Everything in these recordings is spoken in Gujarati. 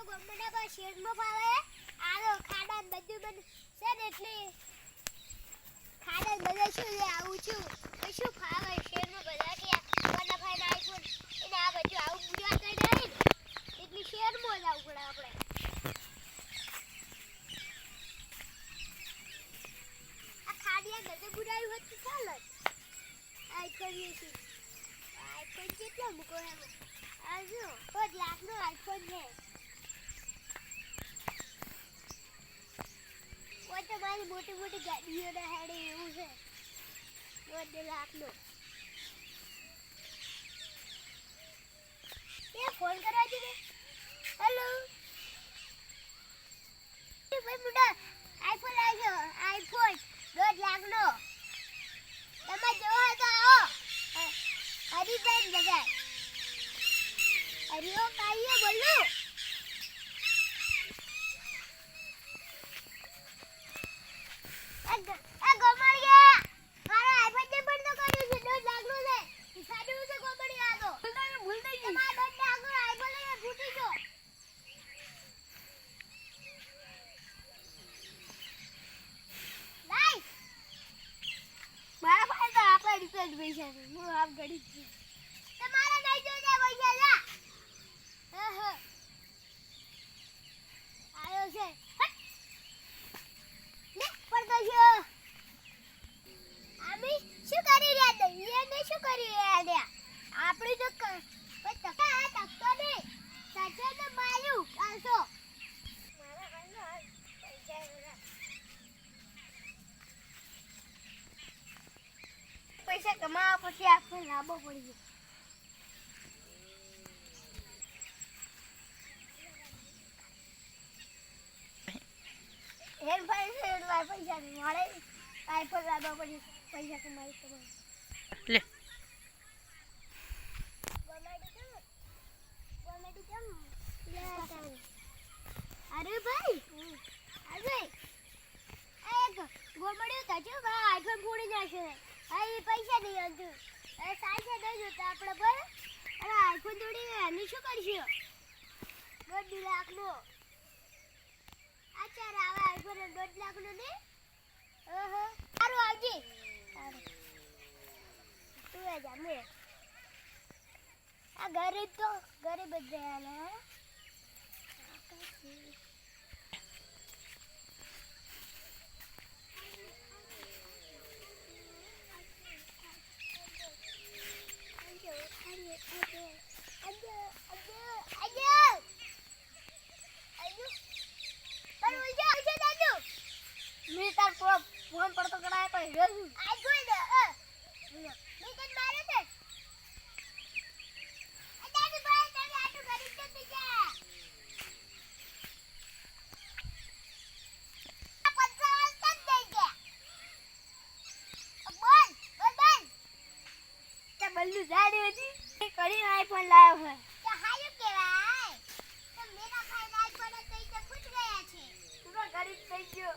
ગમડા પર શેરમાં પાવે આલો ખાડા બધું બન છે ને એટલે ખાડા બધા શું લે આવું છું શું ફાવે શેરમાં બધા કે કોના ફાઈન આઈફોન એને આ બધું આવું પૂજા કરી દે એટલે શેરમાં જ આવું પડે આપણે આ ખાડિયા ગધે બુરાયું હોત તો ચાલે આઈફોન છે આઈફોન કેટલો મૂકો એમ આ જો 1 લાખનો આઈફોન છે તો મારી મોટી મોટી ગાડીઓ ના હેડે એવું છે 1 લાખનો એ ફોન કરવા દે હેલો એ ભાઈ મુડા આઈફોન આવ્યો આઈફોન 1 લાખનો તમે જોવો તો આવો હરીબેન જગ્યા હરીઓ કાઈએ બોલું પૈસા હું આપ ગડી છું તમારા નહીં જોજે પૈસા જા આયો છે લે પડતો છે આમી શું કરી રહ્યા છે એને શું કરી રહ્યા છે આપણી તો કોઈ તકા તકતો નહીં સાચે તો માલ્યું આસો મારા ભાઈનો પૈસા કમાવા પછી આપણે લાભો પડી ગયો હેર ભાઈ છે એટલે પૈસા નહીં મળે આઈફોન લાભો પડી પૈસા કમાઈ કમાઈ લે ગોમેડી કેમ અરે ભાઈ અરે એક ગોમેડી તાજો બા આઈફોન ફોડી નાખે આ પૈસા નહીં આવતું એ સાચે નહીં જોતા આપણે પર અરે આઈફોન તોડી એની શું કરશું 1 લાખનો આ ચાર આવે આઈફોન 1 લાખનો ને ઓહો સારું આવજે તું એ જા મે આ ગરીબ જ રહ્યા ને ફોન પડતો કરાય કોઈ રેલ આ જોઈ દે મે તને મારે છે આ દાદી ભાઈ તમે આટલું ગરીબ તો જા આ પૈસા તક દઈ ગયા બોલ તે બલ્લુ જાડી હતી કરી આઈફોન લાવ્યો છે તો હાયું કેવાય તો મેરા ભાઈ આઈફોન તો ઈ તો ફૂટ ગયા છે તું તો ગરીબ થઈ ગયો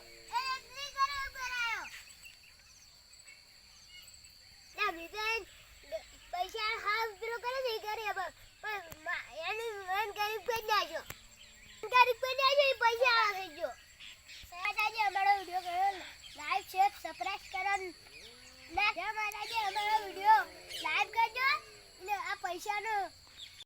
પૈસા હાફ પેલો કરે નહીં કરે એનું ગરીબ કરી નાખ્યો પૈસા થઈ ગયો આજે અમારો વિડીયો ગયો લાઈક શેર સબસ્ક્રાઇબ કરો ના અમારો વિડીયો લાઈક કરજો અને આ પૈસાનો